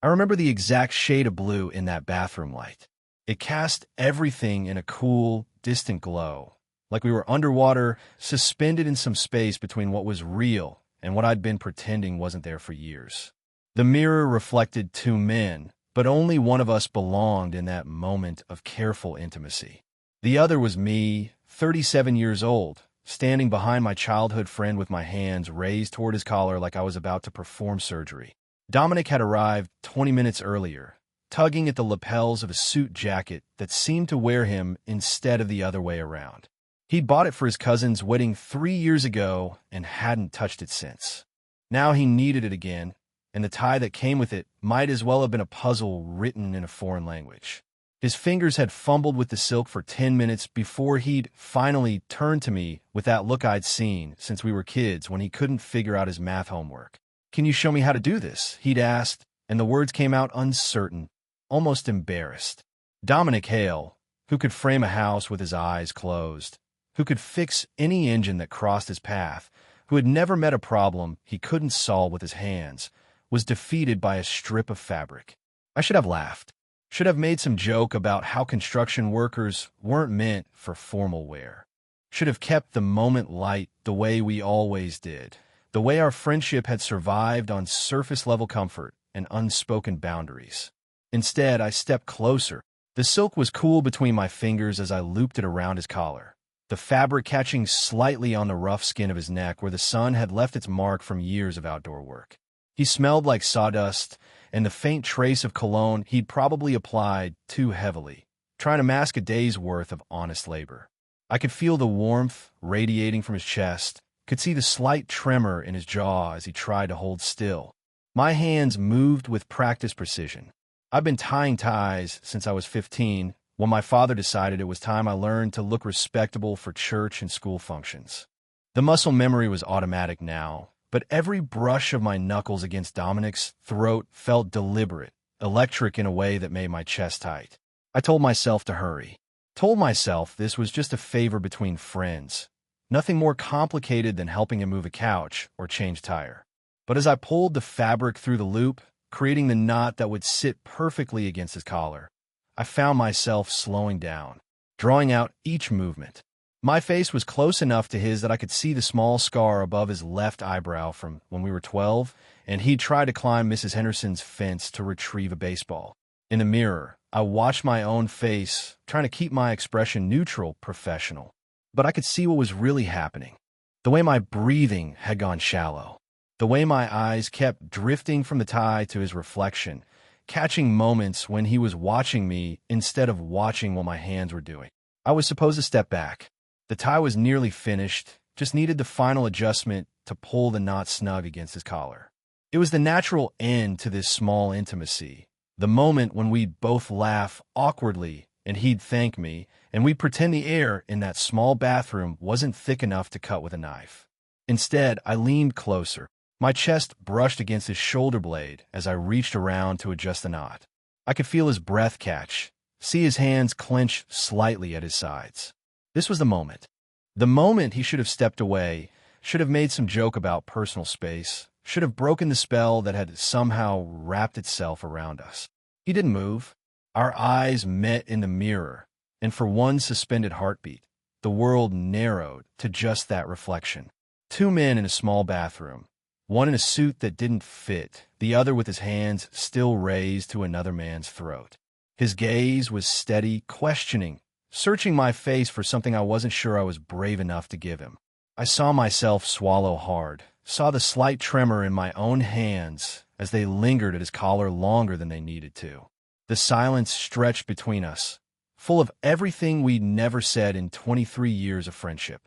I remember the exact shade of blue in that bathroom light. It cast everything in a cool, distant glow, like we were underwater, suspended in some space between what was real and what I'd been pretending wasn't there for years. The mirror reflected two men, but only one of us belonged in that moment of careful intimacy. The other was me, 37 years old, standing behind my childhood friend with my hands raised toward his collar like I was about to perform surgery. Dominic had arrived 20 minutes earlier, tugging at the lapels of a suit jacket that seemed to wear him instead of the other way around. He'd bought it for his cousin's wedding 3 years ago and hadn't touched it since. Now he needed it again, and the tie that came with it might as well have been a puzzle written in a foreign language. His fingers had fumbled with the silk for 10 minutes before he'd finally turned to me with that look I'd seen since we were kids when he couldn't figure out his math homework. "Can you show me how to do this?" he'd asked, and the words came out uncertain, almost embarrassed. Dominic Hale, who could frame a house with his eyes closed, who could fix any engine that crossed his path, who had never met a problem he couldn't solve with his hands, was defeated by a strip of fabric. I should have laughed, should have made some joke about how construction workers weren't meant for formal wear, should have kept the moment light the way we always did, the way our friendship had survived on surface-level comfort and unspoken boundaries. Instead, I stepped closer. The silk was cool between my fingers as I looped it around his collar, the fabric catching slightly on the rough skin of his neck where the sun had left its mark from years of outdoor work. He smelled like sawdust and the faint trace of cologne he'd probably applied too heavily, trying to mask a day's worth of honest labor. I could feel the warmth radiating from his chest, could see the slight tremor in his jaw as he tried to hold still. My hands moved with practiced precision. I've been tying ties since I was 15, when my father decided it was time I learned to look respectable for church and school functions. The muscle memory was automatic now, but every brush of my knuckles against Dominic's throat felt deliberate, electric in a way that made my chest tight. I told myself to hurry. Told myself this was just a favor between friends, nothing more complicated than helping him move a couch or change tire. But as I pulled the fabric through the loop, creating the knot that would sit perfectly against his collar, I found myself slowing down, drawing out each movement. My face was close enough to his that I could see the small scar above his left eyebrow from when we were 12, and he'd tried to climb Mrs. Henderson's fence to retrieve a baseball. In the mirror, I watched my own face, trying to keep my expression neutral, professional. But I could see what was really happening. The way my breathing had gone shallow. The way my eyes kept drifting from the tie to his reflection, catching moments when he was watching me instead of watching what my hands were doing. I was supposed to step back. The tie was nearly finished, just needed the final adjustment to pull the knot snug against his collar. It was the natural end to this small intimacy, the moment when we'd both laugh awkwardly and he'd thank me, and we'd pretend the air in that small bathroom wasn't thick enough to cut with a knife. Instead, I leaned closer. My chest brushed against his shoulder blade as I reached around to adjust the knot. I could feel his breath catch, see his hands clench slightly at his sides. This was the moment. The moment he should have stepped away, should have made some joke about personal space, should have broken the spell that had somehow wrapped itself around us. He didn't move. Our eyes met in the mirror, and for one suspended heartbeat, the world narrowed to just that reflection. Two men in a small bathroom, one in a suit that didn't fit, the other with his hands still raised to another man's throat. His gaze was steady, questioning, searching my face for something I wasn't sure I was brave enough to give him. I saw myself swallow hard, saw the slight tremor in my own hands as they lingered at his collar longer than they needed to. The silence stretched between us, full of everything we'd never said in 23 years of friendship,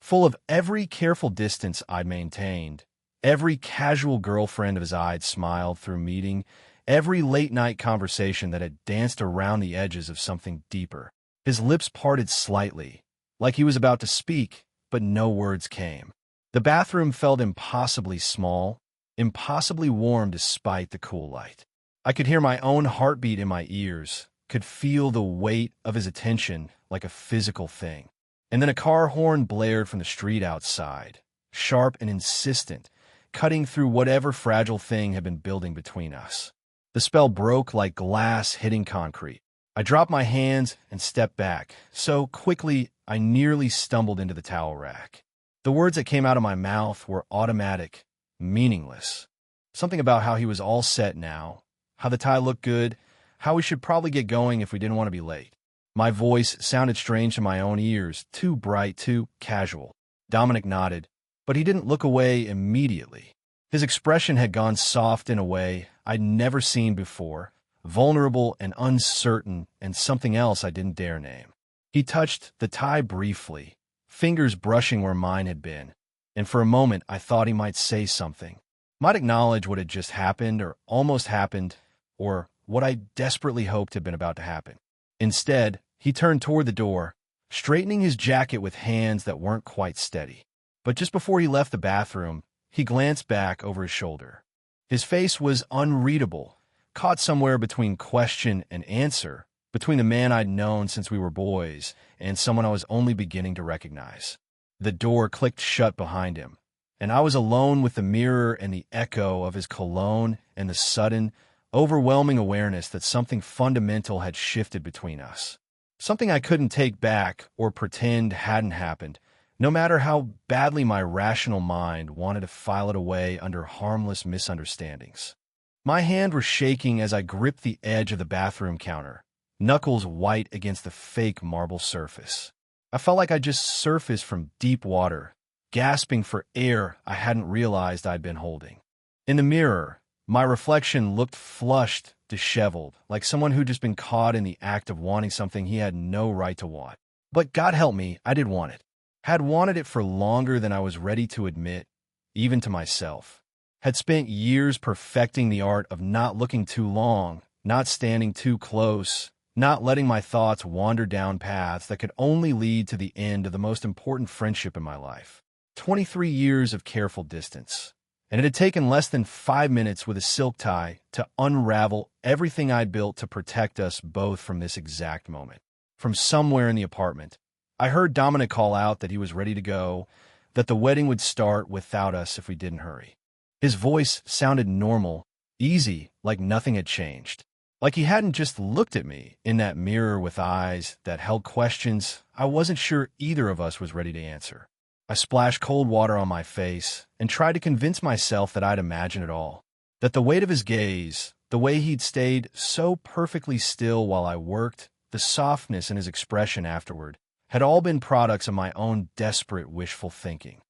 full of every careful distance I'd maintained, every casual girlfriend of his I'd smiled through meeting, every late-night conversation that had danced around the edges of something deeper. His lips parted slightly, like he was about to speak, but no words came. The bathroom felt impossibly small, impossibly warm despite the cool light. I could hear my own heartbeat in my ears, could feel the weight of his attention like a physical thing. And then a car horn blared from the street outside, sharp and insistent, cutting through whatever fragile thing had been building between us. The spell broke like glass hitting concrete. I dropped my hands and stepped back, so quickly I nearly stumbled into the towel rack. The words that came out of my mouth were automatic, meaningless. Something about how he was all set now, how the tie looked good, how we should probably get going if we didn't want to be late. My voice sounded strange to my own ears, too bright, too casual. Dominic nodded, but he didn't look away immediately. His expression had gone soft in a way I'd never seen before, vulnerable and uncertain, and something else I didn't dare name. He touched the tie briefly, fingers brushing where mine had been, and for a moment I thought he might say something. Might acknowledge what had just happened or almost happened, or what I desperately hoped had been about to happen. Instead, he turned toward the door, straightening his jacket with hands that weren't quite steady. But just before he left the bathroom, he glanced back over his shoulder. His face was unreadable, caught somewhere between question and answer, between the man I'd known since we were boys and someone I was only beginning to recognize. The door clicked shut behind him, and I was alone with the mirror and the echo of his cologne and the sudden, overwhelming awareness that something fundamental had shifted between us. Something I couldn't take back or pretend hadn't happened, no matter how badly my rational mind wanted to file it away under harmless misunderstandings. My hand was shaking as I gripped the edge of the bathroom counter, knuckles white against the fake marble surface. I felt like I'd just surfaced from deep water, gasping for air I hadn't realized I'd been holding. In the mirror, my reflection looked flushed, disheveled, like someone who'd just been caught in the act of wanting something he had no right to want. But God help me, I did want it. Had wanted it for longer than I was ready to admit, even to myself. Had spent years perfecting the art of not looking too long, not standing too close, not letting my thoughts wander down paths that could only lead to the end of the most important friendship in my life. 23 years of careful distance. And it had taken less than 5 minutes with a silk tie to unravel everything I'd built to protect us both from this exact moment. From somewhere in the apartment, I heard Dominic call out that he was ready to go, that the wedding would start without us if we didn't hurry. His voice sounded normal, easy, like nothing had changed. Like he hadn't just looked at me in that mirror with eyes that held questions I wasn't sure either of us was ready to answer. I splashed cold water on my face and tried to convince myself that I'd imagined it all, that the weight of his gaze, the way he'd stayed so perfectly still while I worked, the softness in his expression afterward, had all been products of my own desperate wishful thinking.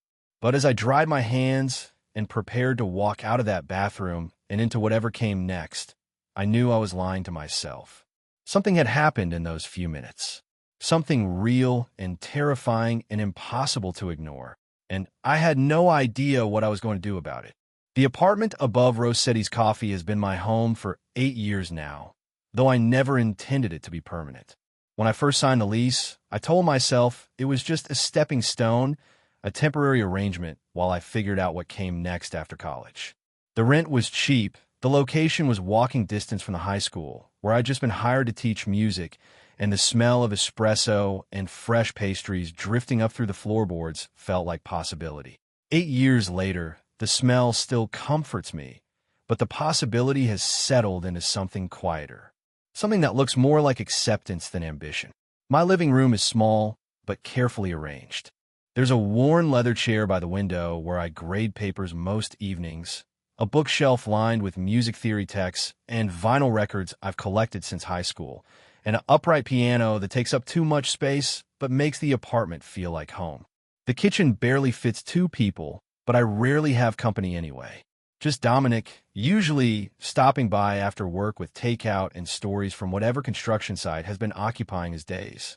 But as I dried my hands and prepared to walk out of that bathroom and into whatever came next, I knew I was lying to myself. Something had happened in those few minutes. Something real and terrifying and impossible to ignore, and I had no idea what I was going to do about it. The apartment above Rossetti's Coffee has been my home for 8 years now, though I never intended it to be permanent. When I first signed the lease, I told myself it was just a stepping stone, a temporary arrangement while I figured out what came next after college. The rent was cheap, the location was walking distance from the high school, where I'd just been hired to teach music, and the smell of espresso and fresh pastries drifting up through the floorboards felt like possibility. 8 years later, the smell still comforts me, but the possibility has settled into something quieter. Something that looks more like acceptance than ambition. My living room is small, but carefully arranged. There's a worn leather chair by the window where I grade papers most evenings, a bookshelf lined with music theory texts and vinyl records I've collected since high school, and an upright piano that takes up too much space but makes the apartment feel like home. The kitchen barely fits 2 people, but I rarely have company anyway. Just Dominic, usually stopping by after work with takeout and stories from whatever construction site has been occupying his days.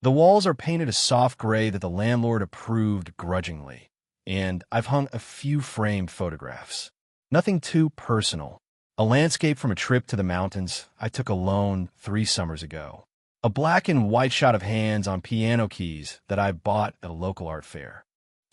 The walls are painted a soft gray that the landlord approved grudgingly, and I've hung a few framed photographs. Nothing too personal. A landscape from a trip to the mountains I took alone 3 summers ago. A black and white shot of hands on piano keys that I bought at a local art fair.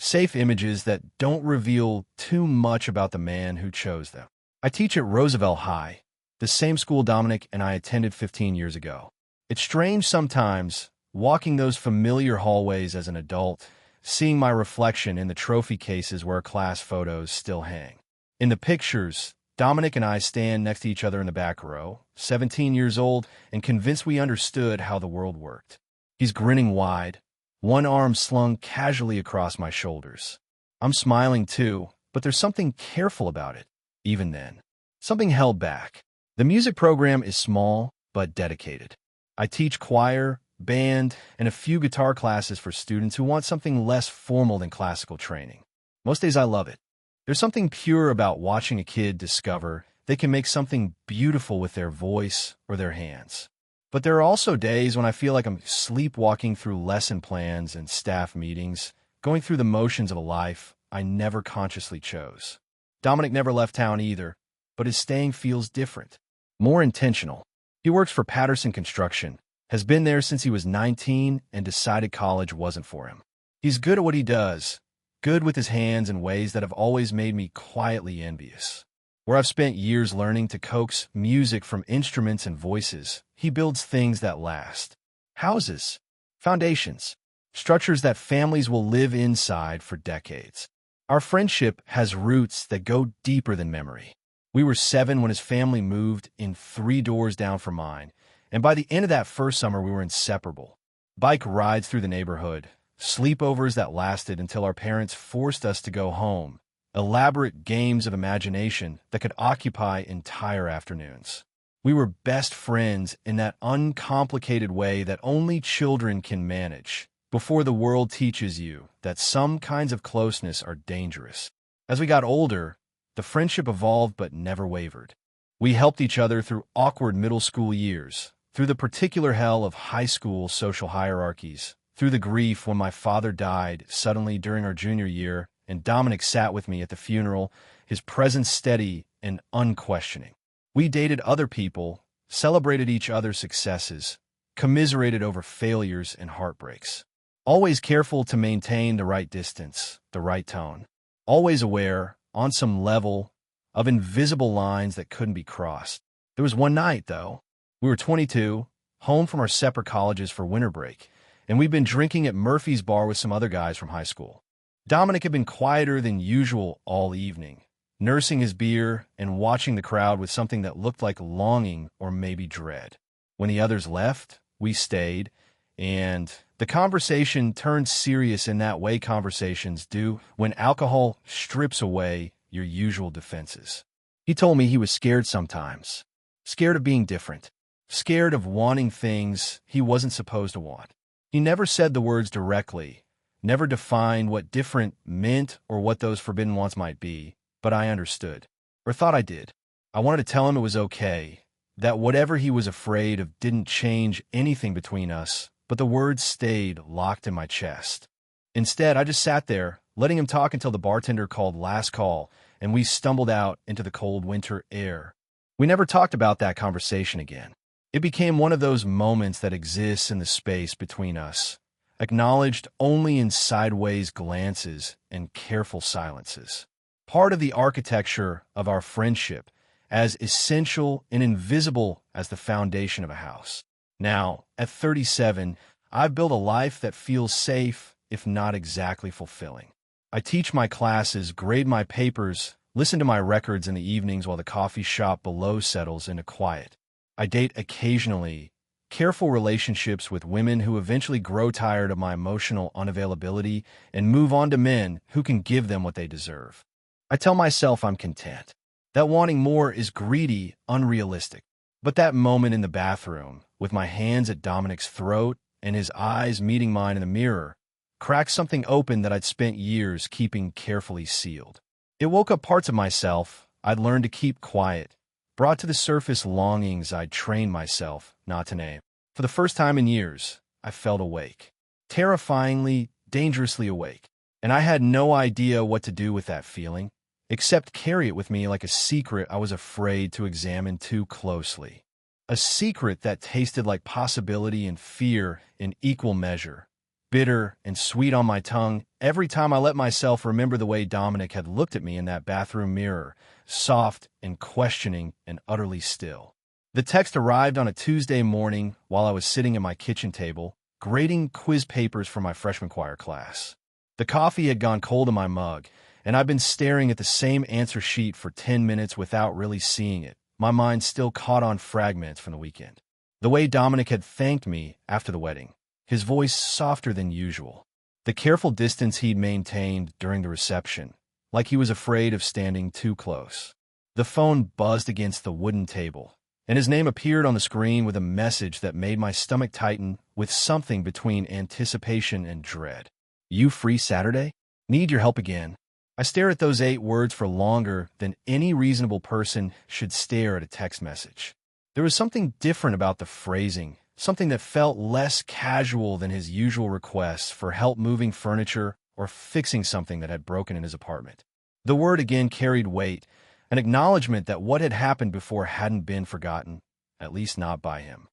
Safe images that don't reveal too much about the man who chose them. I teach at Roosevelt High, the same school Dominic and I attended 15 years ago. It's strange sometimes, walking those familiar hallways as an adult, seeing my reflection in the trophy cases where class photos still hang. In the pictures, Dominic and I stand next to each other in the back row, 17 years old and convinced we understood how the world worked. He's grinning wide, one arm slung casually across my shoulders. I'm smiling too, but there's something careful about it, even then. Something held back. The music program is small, but dedicated. I teach choir, band, and a few guitar classes for students who want something less formal than classical training. Most days I love it. There's something pure about watching a kid discover they can make something beautiful with their voice or their hands. But there are also days when I feel like I'm sleepwalking through lesson plans and staff meetings, going through the motions of a life I never consciously chose. Dominic never left town either, but his staying feels different, more intentional. He works for Patterson Construction, has been there since he was 19 and decided college wasn't for him. He's good at what he does, good with his hands in ways that have always made me quietly envious. Where I've spent years learning to coax music from instruments and voices, he builds things that last. Houses, foundations, structures that families will live inside for decades. Our friendship has roots that go deeper than memory. We were 7 when his family moved in 3 doors down from mine, and by the end of that first summer we were inseparable. Bike rides through the neighborhood, sleepovers that lasted until our parents forced us to go home, elaborate games of imagination that could occupy entire afternoons. We were best friends in that uncomplicated way that only children can manage, before the world teaches you that some kinds of closeness are dangerous. As we got older, the friendship evolved but never wavered. We helped each other through awkward middle school years, through the particular hell of high school social hierarchies, through the grief when my father died suddenly during our junior year and Dominic sat with me at the funeral, his presence steady and unquestioning. We dated other people, celebrated each other's successes, commiserated over failures and heartbreaks. Always careful to maintain the right distance, the right tone. Always aware, on some level, of invisible lines that couldn't be crossed. There was one night, though. We were 22, home from our separate colleges for winter break, and we'd been drinking at Murphy's bar with some other guys from high school. Dominic had been quieter than usual all evening, nursing his beer and watching the crowd with something that looked like longing or maybe dread. When the others left, we stayed, and the conversation turned serious in that way conversations do when alcohol strips away your usual defenses. He told me he was scared sometimes, scared of being different, scared of wanting things he wasn't supposed to want. He never said the words directly, never defined what different meant or what those forbidden wants might be, but I understood, or thought I did. I wanted to tell him it was okay, that whatever he was afraid of didn't change anything between us, but the words stayed locked in my chest. Instead, I just sat there, letting him talk until the bartender called last call, and we stumbled out into the cold winter air. We never talked about that conversation again. It became one of those moments that exists in the space between us, acknowledged only in sideways glances and careful silences. Part of the architecture of our friendship, as essential and invisible as the foundation of a house. Now, at 37, I've built a life that feels safe, if not exactly fulfilling. I teach my classes, grade my papers, listen to my records in the evenings while the coffee shop below settles into quiet. I date occasionally, careful relationships with women who eventually grow tired of my emotional unavailability and move on to men who can give them what they deserve. I tell myself I'm content, that wanting more is greedy, unrealistic. But that moment in the bathroom, with my hands at Dominic's throat and his eyes meeting mine in the mirror, cracked something open that I'd spent years keeping carefully sealed. It woke up parts of myself I'd learned to keep quiet, brought to the surface longings I'd trained myself not to name. For the first time in years, I felt awake. Terrifyingly, dangerously awake. And I had no idea what to do with that feeling, except carry it with me like a secret I was afraid to examine too closely. A secret that tasted like possibility and fear in equal measure, bitter and sweet on my tongue every time I let myself remember the way Dominic had looked at me in that bathroom mirror, soft and questioning and utterly still. The text arrived on a Tuesday morning while I was sitting at my kitchen table, grading quiz papers for my freshman choir class. The coffee had gone cold in my mug, and I've been staring at the same answer sheet for 10 minutes without really seeing it, my mind still caught on fragments from the weekend. The way Dominic had thanked me after the wedding, his voice softer than usual. The careful distance he'd maintained during the reception, like he was afraid of standing too close. The phone buzzed against the wooden table, and his name appeared on the screen with a message that made my stomach tighten with something between anticipation and dread. "You free Saturday? Need your help again." I stare at those 8 words for longer than any reasonable person should stare at a text message. There was something different about the phrasing, something that felt less casual than his usual requests for help moving furniture or fixing something that had broken in his apartment. The word again carried weight, an acknowledgement that what had happened before hadn't been forgotten, at least not by him.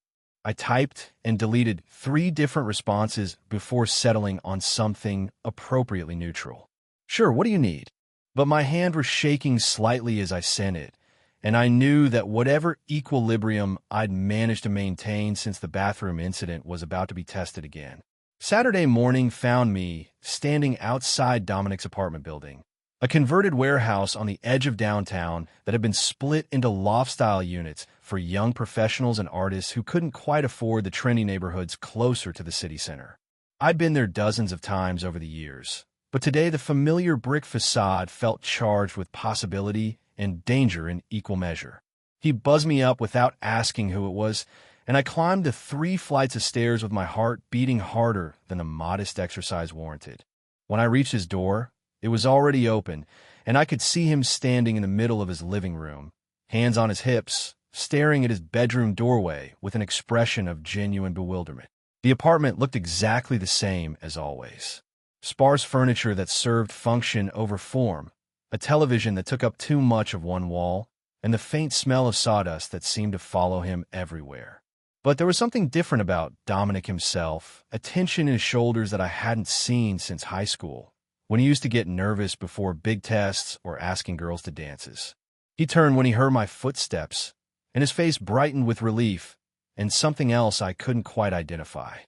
I typed and deleted 3 different responses before settling on something appropriately neutral. "Sure, what do you need?" But my hand was shaking slightly as I sent it, and I knew that whatever equilibrium I'd managed to maintain since the bathroom incident was about to be tested again. Saturday morning found me standing outside Dominic's apartment building, a converted warehouse on the edge of downtown that had been split into loft-style units for young professionals and artists who couldn't quite afford the trendy neighborhoods closer to the city center. I'd been there dozens of times over the years, but today the familiar brick facade felt charged with possibility and danger in equal measure. He buzzed me up without asking who it was, and I climbed the 3 flights of stairs with my heart beating harder than the modest exercise warranted. When I reached his door, it was already open, and I could see him standing in the middle of his living room, hands on his hips, staring at his bedroom doorway with an expression of genuine bewilderment. The apartment looked exactly the same as always. Sparse furniture that served function over form, a television that took up too much of one wall, and the faint smell of sawdust that seemed to follow him everywhere. But there was something different about Dominic himself, a tension in his shoulders that I hadn't seen since high school, when he used to get nervous before big tests or asking girls to dances. He turned when he heard my footsteps, and his face brightened with relief and something else I couldn't quite identify.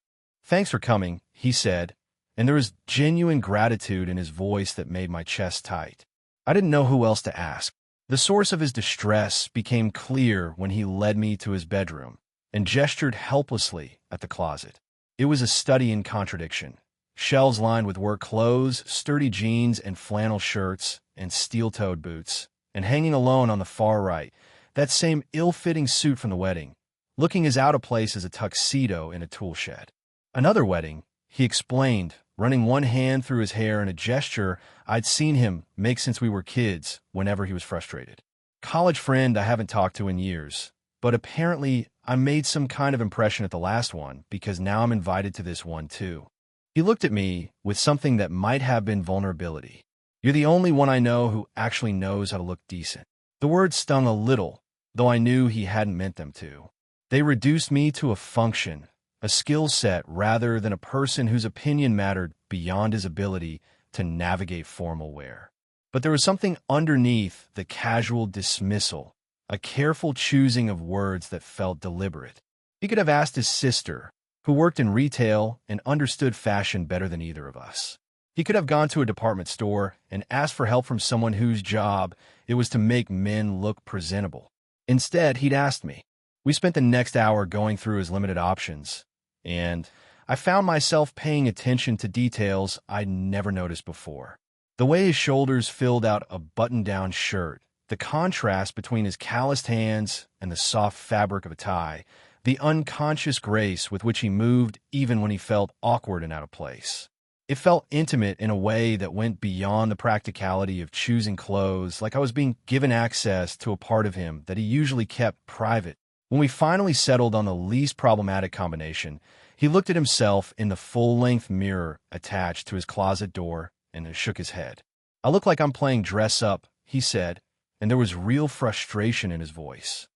"Thanks for coming," he said, and there was genuine gratitude in his voice that made my chest tight. I didn't know who else to ask. The source of his distress became clear when he led me to his bedroom and gestured helplessly at the closet. It was a study in contradiction. Shelves lined with work clothes, sturdy jeans and flannel shirts, and steel-toed boots. And hanging alone on the far right, that same ill-fitting suit from the wedding, looking as out of place as a tuxedo in a tool shed. "Another wedding," he explained, running one hand through his hair in a gesture I'd seen him make since we were kids whenever he was frustrated. "College friend I haven't talked to in years, but apparently I made some kind of impression at the last one because now I'm invited to this one too." He looked at me with something that might have been vulnerability. "You're the only one I know who actually knows how to look decent." The words stung a little, though I knew he hadn't meant them to. They reduced me to a function, a skill set rather than a person whose opinion mattered beyond his ability to navigate formal wear. But there was something underneath the casual dismissal, a careful choosing of words that felt deliberate. He could have asked his sister, who worked in retail and understood fashion better than either of us. He could have gone to a department store and asked for help from someone whose job it was to make men look presentable. Instead, he'd asked me. We spent the next hour going through his limited options, and I found myself paying attention to details I'd never noticed before. The way his shoulders filled out a button-down shirt, the contrast between his calloused hands and the soft fabric of a tie, the unconscious grace with which he moved even when he felt awkward and out of place. It felt intimate in a way that went beyond the practicality of choosing clothes, like I was being given access to a part of him that he usually kept private. When we finally settled on the least problematic combination, he looked at himself in the full-length mirror attached to his closet door and shook his head. "I look like I'm playing dress-up," he said, and there was real frustration in his voice.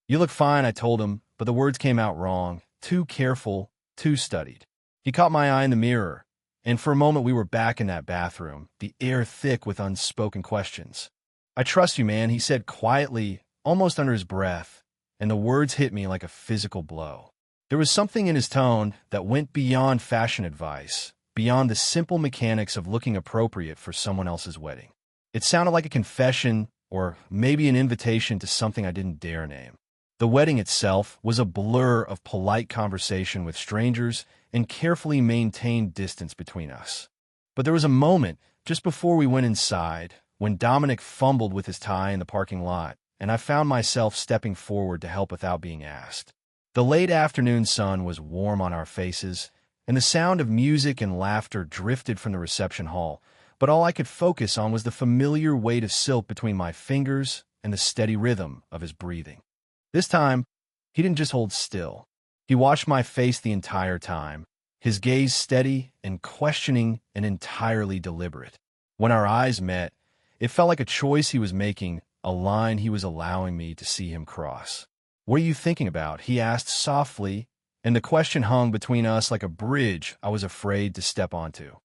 "You look fine," I told him, but the words came out wrong, too careful, too studied. He caught my eye in the mirror, and for a moment we were back in that bathroom, the air thick with unspoken questions. "I trust you, man," he said quietly, almost under his breath, and the words hit me like a physical blow. There was something in his tone that went beyond fashion advice, beyond the simple mechanics of looking appropriate for someone else's wedding. It sounded like a confession or maybe an invitation to something I didn't dare name. The wedding itself was a blur of polite conversation with strangers and carefully maintained distance between us. But there was a moment just before we went inside when Dominic fumbled with his tie in the parking lot, and I found myself stepping forward to help without being asked. The late afternoon sun was warm on our faces, and the sound of music and laughter drifted from the reception hall, but all I could focus on was the familiar weight of silk between my fingers and the steady rhythm of his breathing. This time, he didn't just hold still. He watched my face the entire time, his gaze steady and questioning and entirely deliberate. When our eyes met, it felt like a choice he was making, a line he was allowing me to see him cross. "What are you thinking about?" he asked softly, and the question hung between us like a bridge I was afraid to step onto.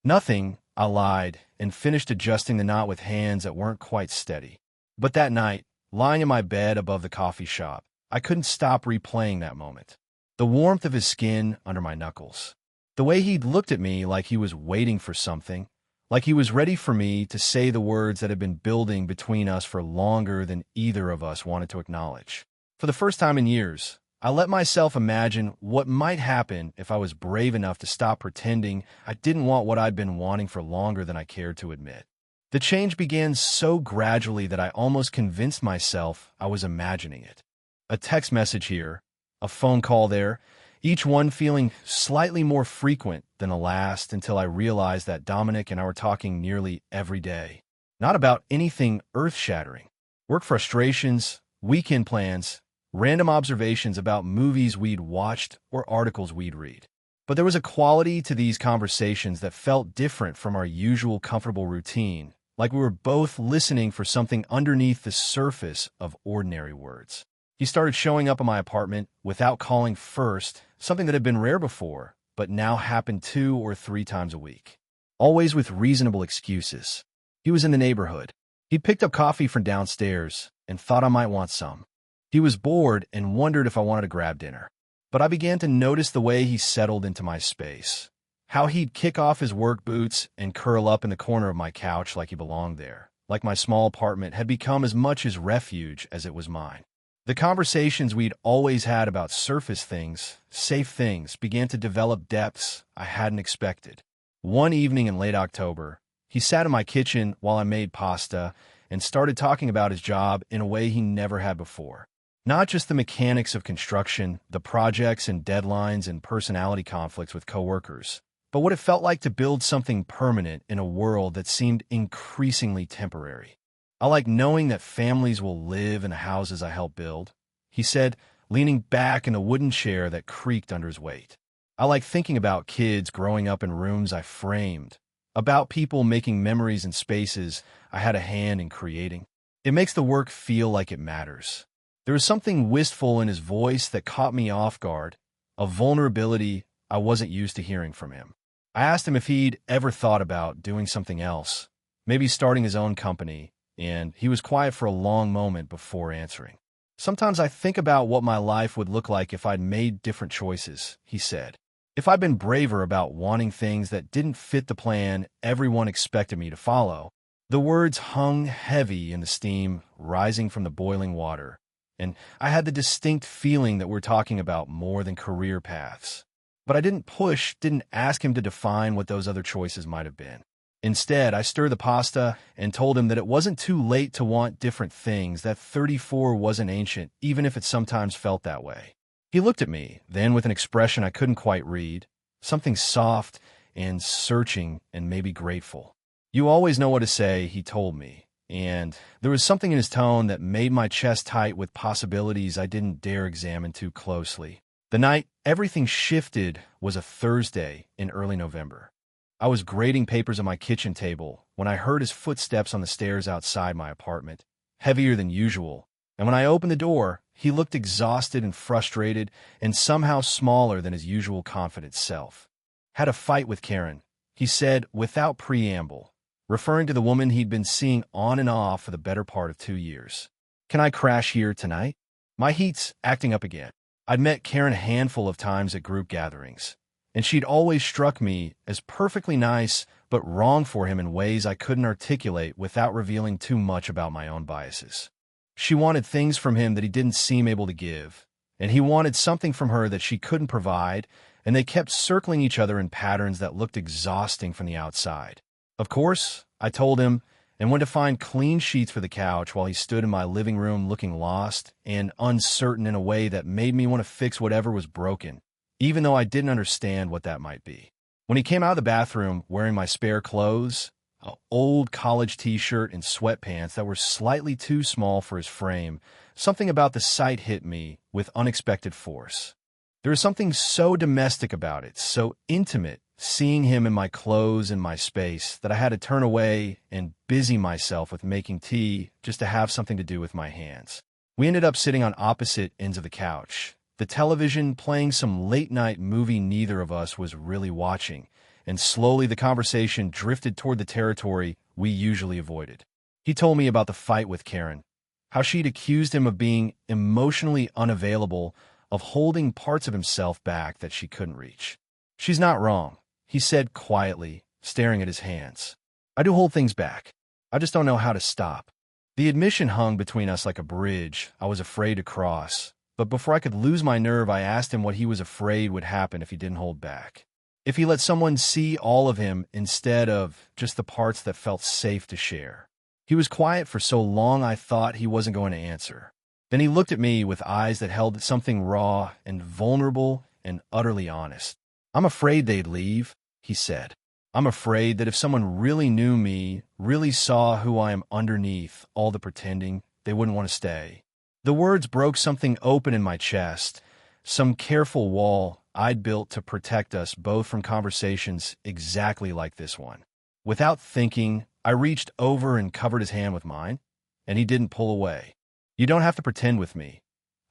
"Nothing," I lied, and finished adjusting the knot with hands that weren't quite steady. But that night, lying in my bed above the coffee shop, I couldn't stop replaying that moment. The warmth of his skin under my knuckles. The way he'd looked at me like he was waiting for something, like he was ready for me to say the words that had been building between us for longer than either of us wanted to acknowledge. For the first time in years, I let myself imagine what might happen if I was brave enough to stop pretending I didn't want what I'd been wanting for longer than I cared to admit. The change began so gradually that I almost convinced myself I was imagining it. A text message here, a phone call there, each one feeling slightly more frequent than the last until I realized that Dominic and I were talking nearly every day. Not about anything earth-shattering. Work frustrations, weekend plans, random observations about movies we'd watched or articles we'd read. But there was a quality to these conversations that felt different from our usual comfortable routine, like we were both listening for something underneath the surface of ordinary words. He started showing up at my apartment without calling first, something that had been rare before, but now happened 2 or 3 times a week. Always with reasonable excuses. He was in the neighborhood. He'd picked up coffee from downstairs and thought I might want some. He was bored and wondered if I wanted to grab dinner. But I began to notice the way he settled into my space. How he'd kick off his work boots and curl up in the corner of my couch like he belonged there, like my small apartment had become as much his refuge as it was mine. The conversations we'd always had about surface things, safe things, began to develop depths I hadn't expected. One evening in late October, he sat in my kitchen while I made pasta and started talking about his job in a way he never had before. Not just the mechanics of construction, the projects and deadlines and personality conflicts with coworkers, but what it felt like to build something permanent in a world that seemed increasingly temporary. "I like knowing that families will live in the houses I help build," he said, leaning back in the wooden chair that creaked under his weight. "I like thinking about kids growing up in rooms I framed, about people making memories in spaces I had a hand in creating. It makes the work feel like it matters." There was something wistful in his voice that caught me off guard, a vulnerability I wasn't used to hearing from him. I asked him if he'd ever thought about doing something else, maybe starting his own company, and he was quiet for a long moment before answering. "Sometimes I think about what my life would look like if I'd made different choices," he said. "If I'd been braver about wanting things that didn't fit the plan everyone expected me to follow." The words hung heavy in the steam rising from the boiling water, and I had the distinct feeling that we're talking about more than career paths. But I didn't ask him to define what those other choices might have been. Instead, I stirred the pasta and told him that it wasn't too late to want different things, that 34 wasn't ancient, even if it sometimes felt that way. He looked at me, then with an expression I couldn't quite read, something soft and searching and maybe grateful. "You always know what to say," he told me, and there was something in his tone that made my chest tight with possibilities I didn't dare examine too closely. The night everything shifted was a Thursday in early November. I was grading papers on my kitchen table when I heard his footsteps on the stairs outside my apartment, heavier than usual, and when I opened the door, he looked exhausted and frustrated and somehow smaller than his usual confident self. "Had a fight with Karen," he said without preamble, referring to the woman he'd been seeing on and off for the better part of 2 years. "Can I crash here tonight? My heat's acting up again." I'd met Karen a handful of times at group gatherings, and she'd always struck me as perfectly nice but wrong for him in ways I couldn't articulate without revealing too much about my own biases. She wanted things from him that he didn't seem able to give, and he wanted something from her that she couldn't provide, and they kept circling each other in patterns that looked exhausting from the outside. Of course, I told him, and went to find clean sheets for the couch while he stood in my living room looking lost and uncertain in a way that made me want to fix whatever was broken, even though I didn't understand what that might be. When he came out of the bathroom wearing my spare clothes, an old college t-shirt and sweatpants that were slightly too small for his frame, something about the sight hit me with unexpected force. There was something so domestic about it, so intimate, seeing him in my clothes and my space, that I had to turn away and busy myself with making tea just to have something to do with my hands. We ended up sitting on opposite ends of the couch, the television playing some late-night movie neither of us was really watching, and slowly the conversation drifted toward the territory we usually avoided. He told me about the fight with Karen, how she'd accused him of being emotionally unavailable, of holding parts of himself back that she couldn't reach. "She's not wrong," he said quietly, staring at his hands. "I do hold things back. I just don't know how to stop." The admission hung between us like a bridge I was afraid to cross, but before I could lose my nerve, I asked him what he was afraid would happen if he didn't hold back. If he let someone see all of him instead of just the parts that felt safe to share. He was quiet for so long I thought he wasn't going to answer. Then he looked at me with eyes that held something raw and vulnerable and utterly honest. "I'm afraid they'd leave," he said. "I'm afraid that if someone really knew me, really saw who I am underneath all the pretending, they wouldn't want to stay." The words broke something open in my chest, some careful wall I'd built to protect us both from conversations exactly like this one. Without thinking, I reached over and covered his hand with mine, and he didn't pull away. "You don't have to pretend with me,"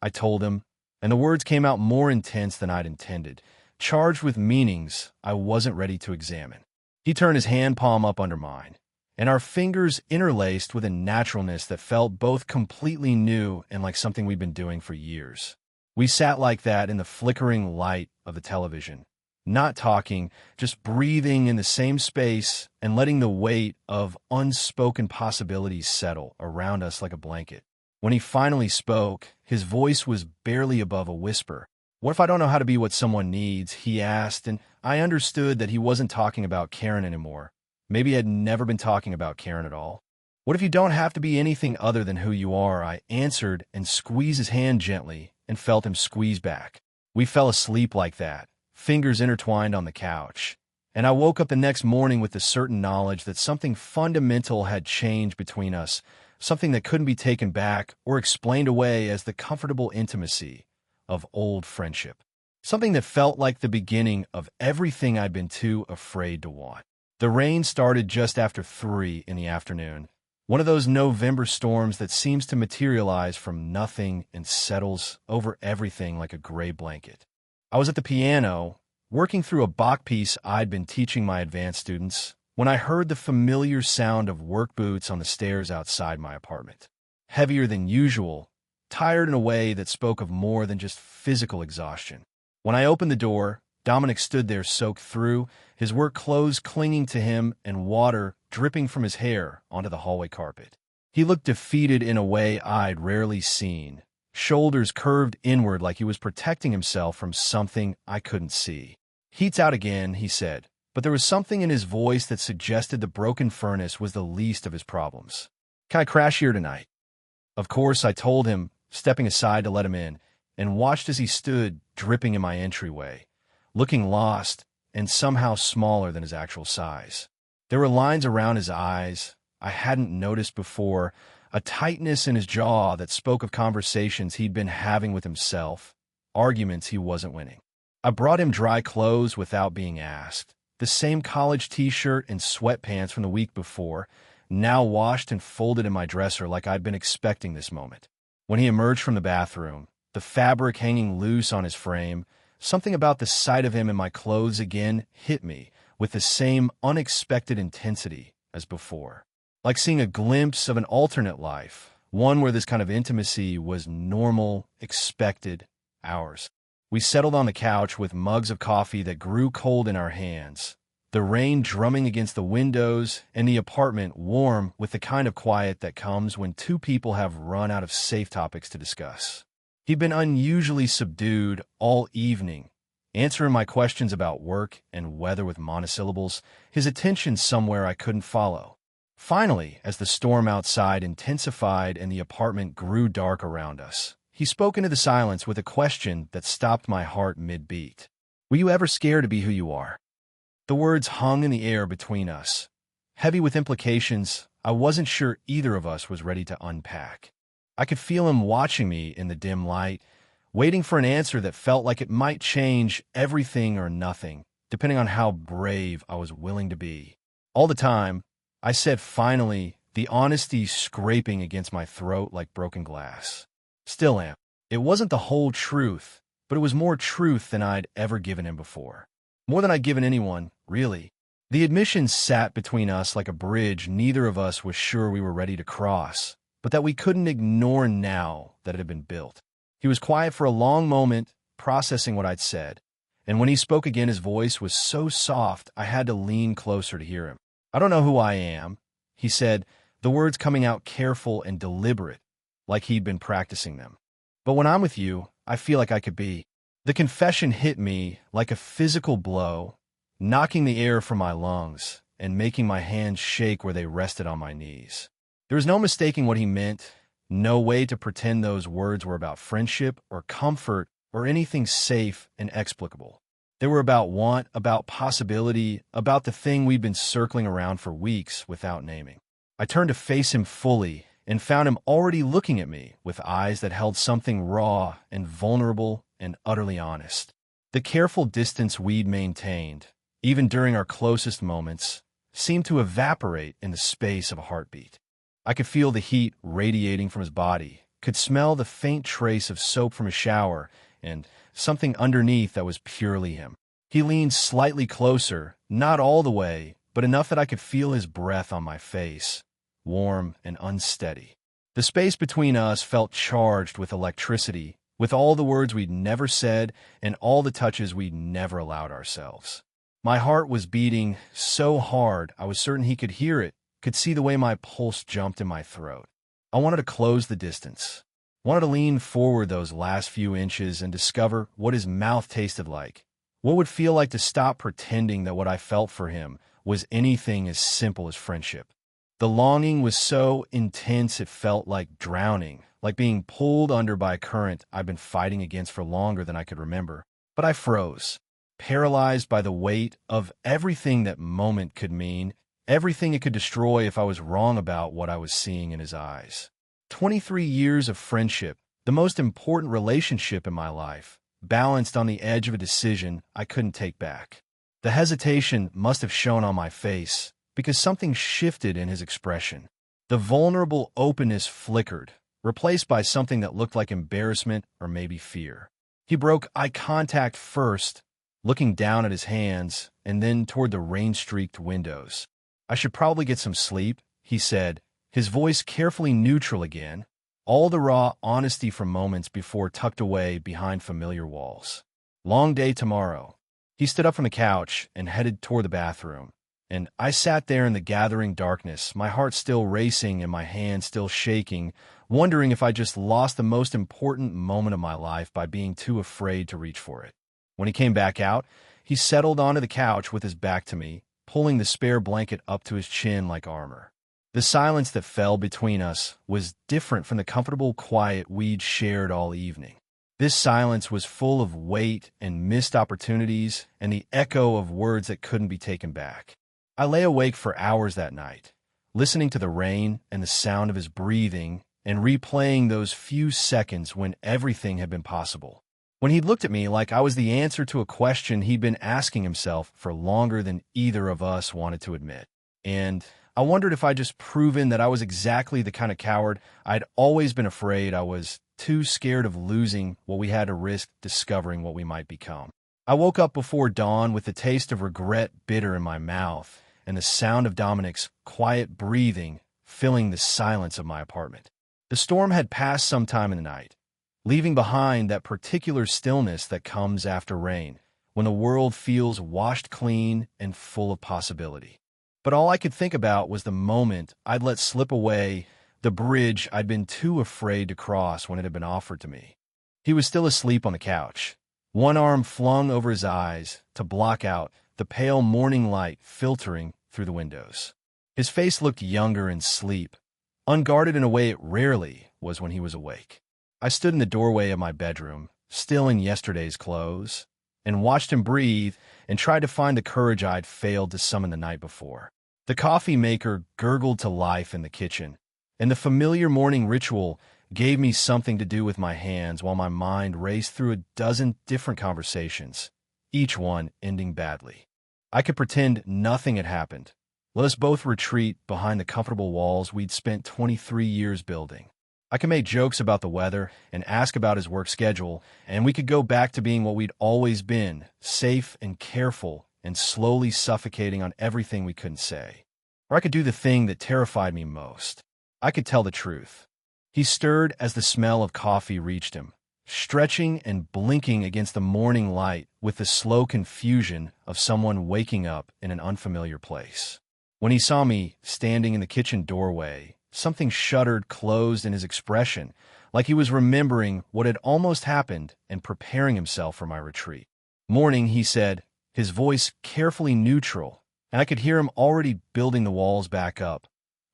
I told him, and the words came out more intense than I'd intended, charged with meanings I wasn't ready to examine. He turned his hand palm up under mine, and our fingers interlaced with a naturalness that felt both completely new and like something we'd been doing for years. We sat like that in the flickering light of the television, not talking, just breathing in the same space and letting the weight of unspoken possibilities settle around us like a blanket. When he finally spoke, his voice was barely above a whisper. "What if I don't know how to be what someone needs?" he asked, and I understood that he wasn't talking about Karen anymore. Maybe he had never been talking about Karen at all. "What if you don't have to be anything other than who you are?" I answered and squeezed his hand gently and felt him squeeze back. We fell asleep like that, fingers intertwined on the couch, and I woke up the next morning with the certain knowledge that something fundamental had changed between us, something that couldn't be taken back or explained away as the comfortable intimacy of old friendship. Something that felt like the beginning of everything I'd been too afraid to want. The rain started just after 3 in the afternoon, one of those November storms that seems to materialize from nothing and settles over everything like a gray blanket. I was at the piano, working through a Bach piece I'd been teaching my advanced students, when I heard the familiar sound of work boots on the stairs outside my apartment. Heavier than usual, tired in a way that spoke of more than just physical exhaustion. When I opened the door, Dominic stood there soaked through, his work clothes clinging to him and water dripping from his hair onto the hallway carpet. He looked defeated in a way I'd rarely seen, shoulders curved inward like he was protecting himself from something I couldn't see. "Heat's out again," he said, but there was something in his voice that suggested the broken furnace was the least of his problems. "Can I crash here tonight?" Of course, I told him, stepping aside to let him in, and watched as he stood dripping in my entryway, looking lost and somehow smaller than his actual size. There were lines around his eyes I hadn't noticed before, a tightness in his jaw that spoke of conversations he'd been having with himself, arguments he wasn't winning. I brought him dry clothes without being asked, the same college t-shirt and sweatpants from the week before, now washed and folded in my dresser like I'd been expecting this moment. When he emerged from the bathroom, the fabric hanging loose on his frame, something about the sight of him in my clothes again hit me with the same unexpected intensity as before. Like seeing a glimpse of an alternate life, one where this kind of intimacy was normal, expected, ours. We settled on the couch with mugs of coffee that grew cold in our hands, the rain drumming against the windows, and the apartment warm with the kind of quiet that comes when two people have run out of safe topics to discuss. He'd been unusually subdued all evening, answering my questions about work and weather with monosyllables, his attention somewhere I couldn't follow. Finally, as the storm outside intensified and the apartment grew dark around us, he spoke into the silence with a question that stopped my heart mid-beat. Were you ever scared to be who you are? The words hung in the air between us, heavy with implications I wasn't sure either of us was ready to unpack. I could feel him watching me in the dim light, waiting for an answer that felt like it might change everything or nothing, depending on how brave I was willing to be. All the time, I said finally, the honesty scraping against my throat like broken glass. Still am. It wasn't the whole truth, but it was more truth than I'd ever given him before. More than I'd given anyone, really. The admission sat between us like a bridge neither of us was sure we were ready to cross, but that we couldn't ignore now that it had been built. He was quiet for a long moment, processing what I'd said, and when he spoke again his voice was so soft I had to lean closer to hear him. I don't know who I am, he said, the words coming out careful and deliberate, like he'd been practicing them. But when I'm with you, I feel like I could be. The confession hit me like a physical blow, knocking the air from my lungs and making my hands shake where they rested on my knees. There was no mistaking what he meant, no way to pretend those words were about friendship or comfort or anything safe and explicable. They were about want, about possibility, about the thing we'd been circling around for weeks without naming. I turned to face him fully and found him already looking at me with eyes that held something raw and vulnerable and utterly honest. The careful distance we'd maintained, even during our closest moments, seemed to evaporate in the space of a heartbeat. I could feel the heat radiating from his body, could smell the faint trace of soap from his shower, and something underneath that was purely him. He leaned slightly closer, not all the way, but enough that I could feel his breath on my face, warm and unsteady. The space between us felt charged with electricity, with all the words we'd never said and all the touches we'd never allowed ourselves. My heart was beating so hard I was certain he could hear it, could see the way my pulse jumped in my throat. I wanted to close the distance. Wanted to lean forward those last few inches and discover what his mouth tasted like. What would feel like to stop pretending that what I felt for him was anything as simple as friendship. The longing was so intense it felt like drowning, like being pulled under by a current I'd been fighting against for longer than I could remember. But I froze, paralyzed by the weight of everything that moment could mean, everything it could destroy if I was wrong about what I was seeing in his eyes. 23 years of friendship, the most important relationship in my life, balanced on the edge of a decision I couldn't take back. The hesitation must have shown on my face because something shifted in his expression. The vulnerable openness flickered, replaced by something that looked like embarrassment or maybe fear. He broke eye contact first, looking down at his hands and then toward the rain-streaked windows. I should probably get some sleep, he said, his voice carefully neutral again, all the raw honesty from moments before tucked away behind familiar walls. Long day tomorrow. He stood up from the couch and headed toward the bathroom, and I sat there in the gathering darkness, my heart still racing and my hands still shaking, wondering if I just lost the most important moment of my life by being too afraid to reach for it. When he came back out, he settled onto the couch with his back to me, pulling the spare blanket up to his chin like armor. The silence that fell between us was different from the comfortable quiet we'd shared all evening. This silence was full of weight and missed opportunities and the echo of words that couldn't be taken back. I lay awake for hours that night, listening to the rain and the sound of his breathing and replaying those few seconds when everything had been possible. When he looked at me like I was the answer to a question he'd been asking himself for longer than either of us wanted to admit. And I wondered if I'd just proven that I was exactly the kind of coward I'd always been afraid I was, too scared of losing what we had to risk discovering what we might become. I woke up before dawn with the taste of regret bitter in my mouth and the sound of Dominic's quiet breathing filling the silence of my apartment. The storm had passed sometime in the night, leaving behind that particular stillness that comes after rain, when the world feels washed clean and full of possibility. But all I could think about was the moment I'd let slip away the bridge I'd been too afraid to cross when it had been offered to me. He was still asleep on the couch, one arm flung over his eyes to block out the pale morning light filtering through the windows. His face looked younger in sleep, unguarded in a way it rarely was when he was awake. I stood in the doorway of my bedroom, still in yesterday's clothes, and watched him breathe and tried to find the courage I'd failed to summon the night before. The coffee maker gurgled to life in the kitchen, and the familiar morning ritual gave me something to do with my hands while my mind raced through a dozen different conversations, each one ending badly. I could pretend nothing had happened. Let us both retreat behind the comfortable walls we'd spent 23 years building. I could make jokes about the weather and ask about his work schedule, and we could go back to being what we'd always been, safe and careful and slowly suffocating on everything we couldn't say. Or I could do the thing that terrified me most. I could tell the truth. He stirred as the smell of coffee reached him, stretching and blinking against the morning light with the slow confusion of someone waking up in an unfamiliar place. When he saw me standing in the kitchen doorway, something shuddered closed in his expression, like he was remembering what had almost happened and preparing himself for my retreat. "Morning," he said, his voice carefully neutral, and I could hear him already building the walls back up,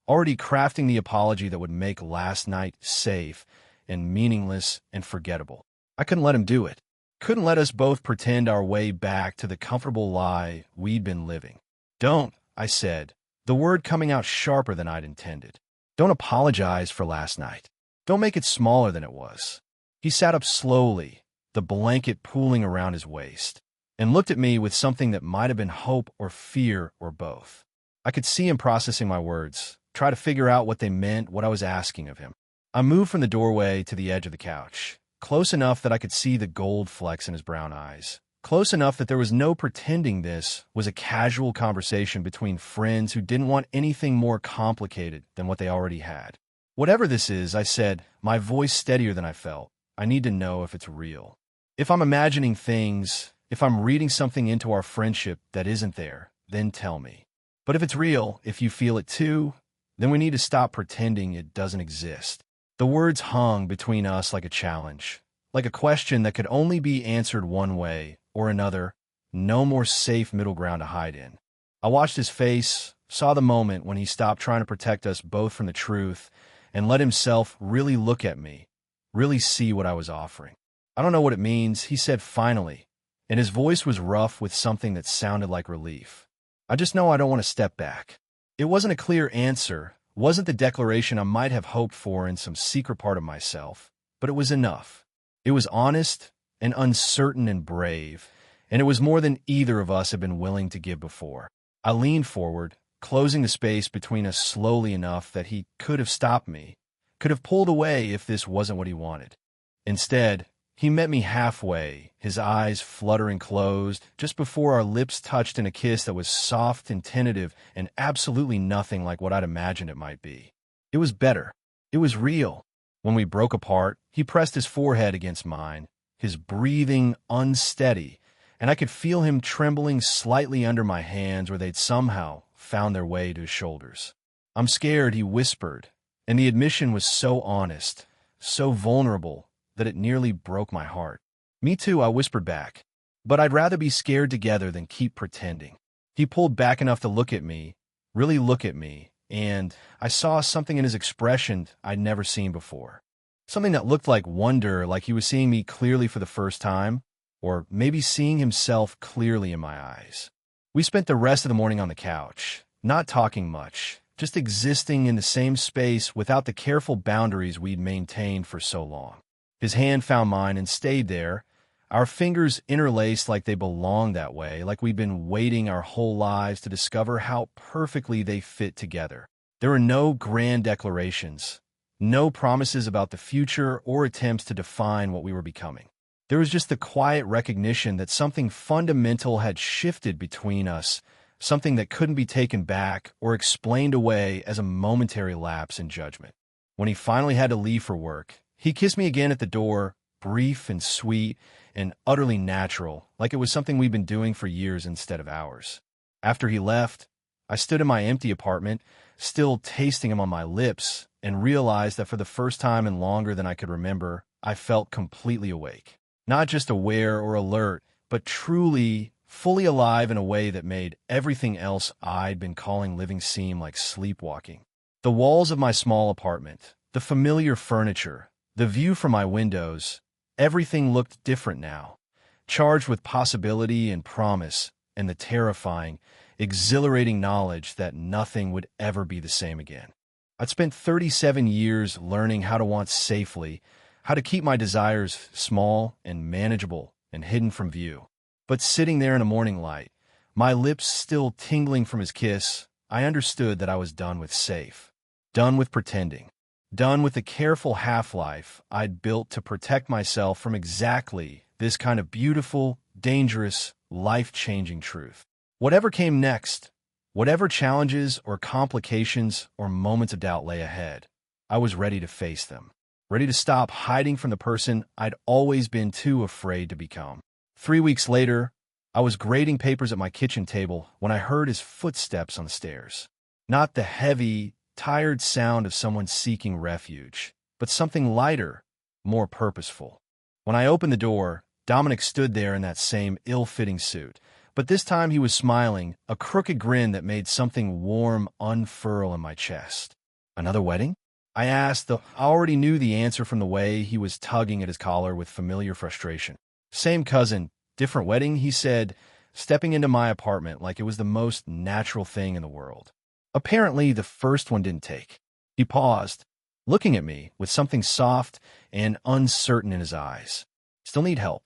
already crafting the apology that would make last night safe and meaningless and forgettable. I couldn't let him do it. Couldn't let us both pretend our way back to the comfortable lie we'd been living. "Don't," I said, the word coming out sharper than I'd intended. "Don't apologize for last night. Don't make it smaller than it was." He sat up slowly, the blanket pooling around his waist, and looked at me with something that might have been hope or fear or both. I could see him processing my words, try to figure out what they meant, what I was asking of him. I moved from the doorway to the edge of the couch, close enough that I could see the gold flecks in his brown eyes. Close enough that there was no pretending this was a casual conversation between friends who didn't want anything more complicated than what they already had. "Whatever this is," I said, my voice steadier than I felt, "I need to know if it's real. If I'm imagining things, if I'm reading something into our friendship that isn't there, then tell me. But if it's real, if you feel it too, then we need to stop pretending it doesn't exist." The words hung between us like a challenge, like a question that could only be answered one way or another, no more safe middle ground to hide in. I watched his face, saw the moment when he stopped trying to protect us both from the truth, and let himself really look at me, really see what I was offering. "I don't know what it means," he said finally, and his voice was rough with something that sounded like relief. "I just know I don't want to step back." It wasn't a clear answer, wasn't the declaration I might have hoped for in some secret part of myself, but it was enough. It was honest and uncertain and brave, and it was more than either of us had been willing to give before. I leaned forward, closing the space between us slowly enough that he could have stopped me, could have pulled away if this wasn't what he wanted. Instead, he met me halfway, his eyes fluttering closed, just before our lips touched in a kiss that was soft and tentative and absolutely nothing like what I'd imagined it might be. It was better. It was real. When we broke apart, he pressed his forehead against mine, his breathing unsteady, and I could feel him trembling slightly under my hands where they'd somehow found their way to his shoulders. "I'm scared," he whispered, and the admission was so honest, so vulnerable, that it nearly broke my heart. "Me too," I whispered back, "but I'd rather be scared together than keep pretending." He pulled back enough to look at me, really look at me, and I saw something in his expression I'd never seen before. Something that looked like wonder, like he was seeing me clearly for the first time, or maybe seeing himself clearly in my eyes. We spent the rest of the morning on the couch, not talking much, just existing in the same space without the careful boundaries we'd maintained for so long. His hand found mine and stayed there, our fingers interlaced like they belonged that way, like we'd been waiting our whole lives to discover how perfectly they fit together. There were no grand declarations, no promises about the future or attempts to define what we were becoming. There was just the quiet recognition that something fundamental had shifted between us, something that couldn't be taken back or explained away as a momentary lapse in judgment. When he finally had to leave for work, He kissed me again at the door, brief and sweet and utterly natural, like it was something we'd been doing for years instead of hours. After he left, I stood in my empty apartment, still tasting him on my lips, and realized that for the first time in longer than I could remember, I felt completely awake. Not just aware or alert, but truly, fully alive in a way that made everything else I'd been calling living seem like sleepwalking. The walls of my small apartment, the familiar furniture, the view from my windows, everything looked different now, charged with possibility and promise, and the terrifying, exhilarating knowledge that nothing would ever be the same again. I'd spent 37 years learning how to want safely, how to keep my desires small and manageable and hidden from view. But sitting there in a morning light, my lips still tingling from his kiss, I understood that I was done with safe, done with pretending, done with the careful half-life I'd built to protect myself from exactly this kind of beautiful, dangerous, life-changing truth. Whatever came next, whatever challenges or complications or moments of doubt lay ahead, I was ready to face them, ready to stop hiding from the person I'd always been too afraid to become. 3 weeks later, I was grading papers at my kitchen table when I heard his footsteps on the stairs. Not the heavy, tired sound of someone seeking refuge, but something lighter, more purposeful. When I opened the door, Dominic stood there in that same ill-fitting suit, but this time he was smiling, a crooked grin that made something warm unfurl in my chest. Another wedding? I asked, though I already knew the answer from the way he was tugging at his collar with familiar frustration. Same cousin, different wedding, he said, stepping into my apartment like it was the most natural thing in the world. Apparently, the first one didn't take. He paused, looking at me with something soft and uncertain in his eyes. Still need help?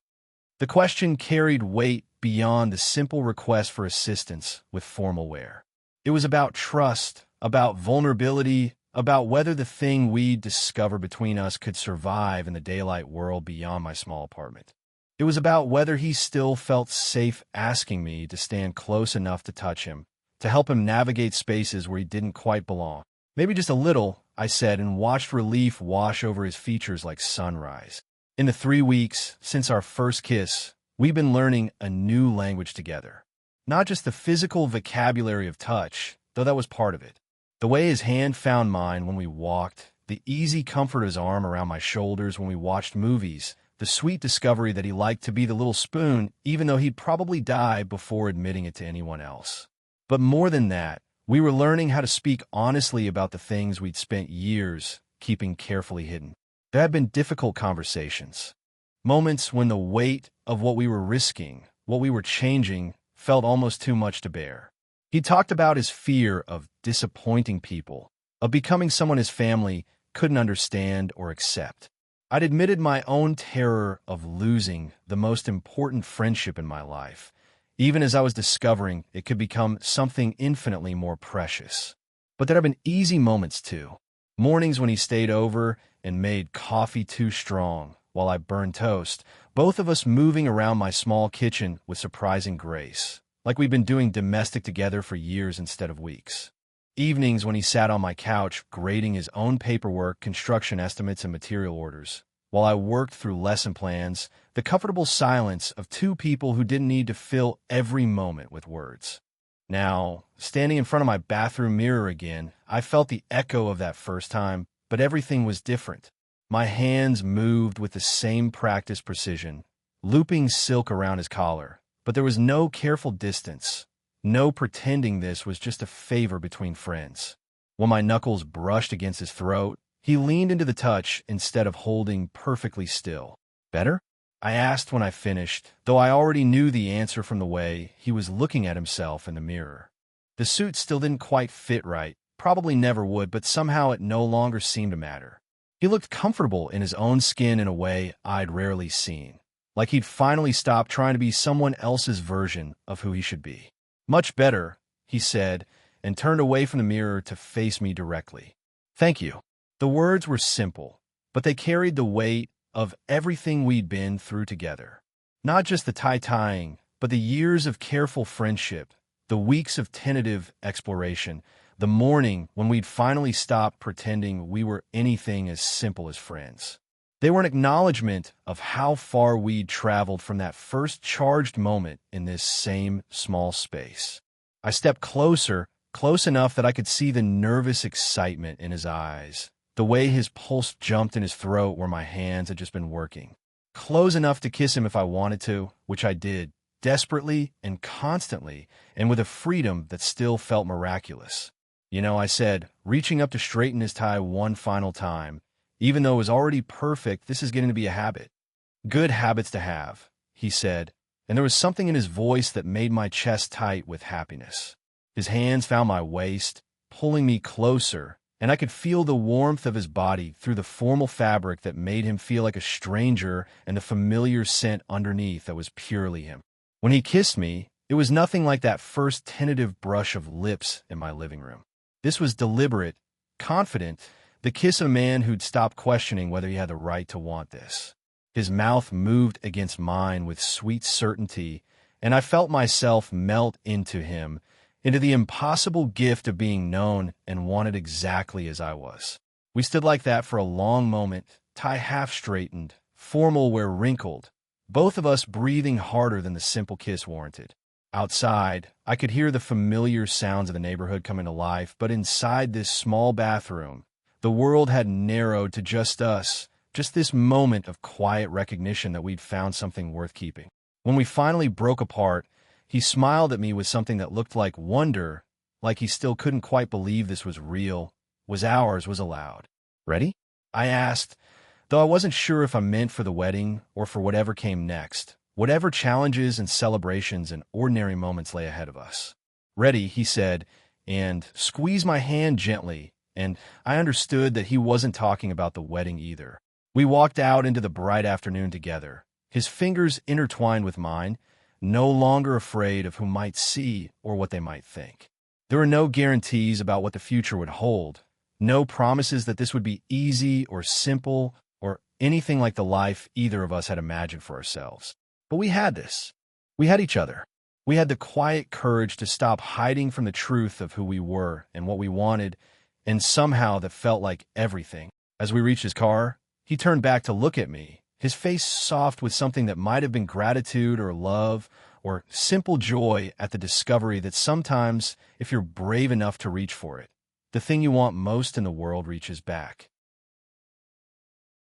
The question carried weight beyond the simple request for assistance with formal wear. It was about trust, about vulnerability, about whether the thing we'd discovered between us could survive in the daylight world beyond my small apartment. It was about whether he still felt safe asking me to stand close enough to touch him, to help him navigate spaces where he didn't quite belong. Maybe just a little, I said, and watched relief wash over his features like sunrise. In the 3 weeks since our first kiss, we've been learning a new language together. Not just the physical vocabulary of touch, though that was part of it. The way his hand found mine when we walked, the easy comfort of his arm around my shoulders when we watched movies, the sweet discovery that he liked to be the little spoon, even though he'd probably die before admitting it to anyone else. But more than that, we were learning how to speak honestly about the things we'd spent years keeping carefully hidden. There had been difficult conversations, moments when the weight of what we were risking, what we were changing, felt almost too much to bear. He talked about his fear of disappointing people, of becoming someone his family couldn't understand or accept. I'd admitted my own terror of losing the most important friendship in my life, even as I was discovering it could become something infinitely more precious. But there have been easy moments too. Mornings when he stayed over and made coffee too strong while I burned toast, both of us moving around my small kitchen with surprising grace, like we'd been doing domestic together for years instead of weeks. Evenings when he sat on my couch grading his own paperwork, construction estimates, and material orders, while I worked through lesson plans, the comfortable silence of two people who didn't need to fill every moment with words. Now, standing in front of my bathroom mirror again, I felt the echo of that first time, but everything was different. My hands moved with the same practiced precision, looping silk around his collar, but there was no careful distance, no pretending this was just a favor between friends. When my knuckles brushed against his throat, he leaned into the touch instead of holding perfectly still. Better? I asked when I finished, though I already knew the answer from the way he was looking at himself in the mirror. The suit still didn't quite fit right, probably never would, but somehow it no longer seemed to matter. He looked comfortable in his own skin in a way I'd rarely seen, like he'd finally stopped trying to be someone else's version of who he should be. Much better, he said, and turned away from the mirror to face me directly. Thank you. The words were simple, but they carried the weight of everything we'd been through together. Not just the tie-tying, but the years of careful friendship, the weeks of tentative exploration, the morning when we'd finally stopped pretending we were anything as simple as friends. They were an acknowledgement of how far we'd traveled from that first charged moment in this same small space. I stepped closer, close enough that I could see the nervous excitement in his eyes, the way his pulse jumped in his throat where my hands had just been working. Close enough to kiss him if I wanted to, which I did, desperately and constantly, and with a freedom that still felt miraculous. You know, I said, reaching up to straighten his tie one final time. Even though it was already perfect, this is getting to be a habit. Good habits to have, he said, and there was something in his voice that made my chest tight with happiness. His hands found my waist, pulling me closer, and I could feel the warmth of his body through the formal fabric that made him feel like a stranger and the familiar scent underneath that was purely him. When he kissed me, it was nothing like that first tentative brush of lips in my living room. This was deliberate, confident, the kiss of a man who'd stopped questioning whether he had the right to want this. His mouth moved against mine with sweet certainty, and I felt myself melt into him, into the impossible gift of being known and wanted exactly as I was. We stood like that for a long moment, tie half straightened, formal where wrinkled, both of us breathing harder than the simple kiss warranted. Outside, I could hear the familiar sounds of the neighborhood coming to life, but inside this small bathroom, the world had narrowed to just us, just this moment of quiet recognition that we'd found something worth keeping. When we finally broke apart, he smiled at me with something that looked like wonder, like he still couldn't quite believe this was real, was ours, was allowed. Ready? I asked, though I wasn't sure if I meant for the wedding or for whatever came next, whatever challenges and celebrations and ordinary moments lay ahead of us. Ready, he said, and squeezed my hand gently, and I understood that he wasn't talking about the wedding either. We walked out into the bright afternoon together, his fingers intertwined with mine, no longer afraid of who might see or what they might think. There were no guarantees about what the future would hold, no promises that this would be easy or simple or anything like the life either of us had imagined for ourselves. But we had this. We had each other. We had the quiet courage to stop hiding from the truth of who we were and what we wanted, and somehow that felt like everything. As we reached his car, he turned back to look at me, his face soft with something that might have been gratitude or love or simple joy at the discovery that sometimes, if you're brave enough to reach for it, the thing you want most in the world reaches back.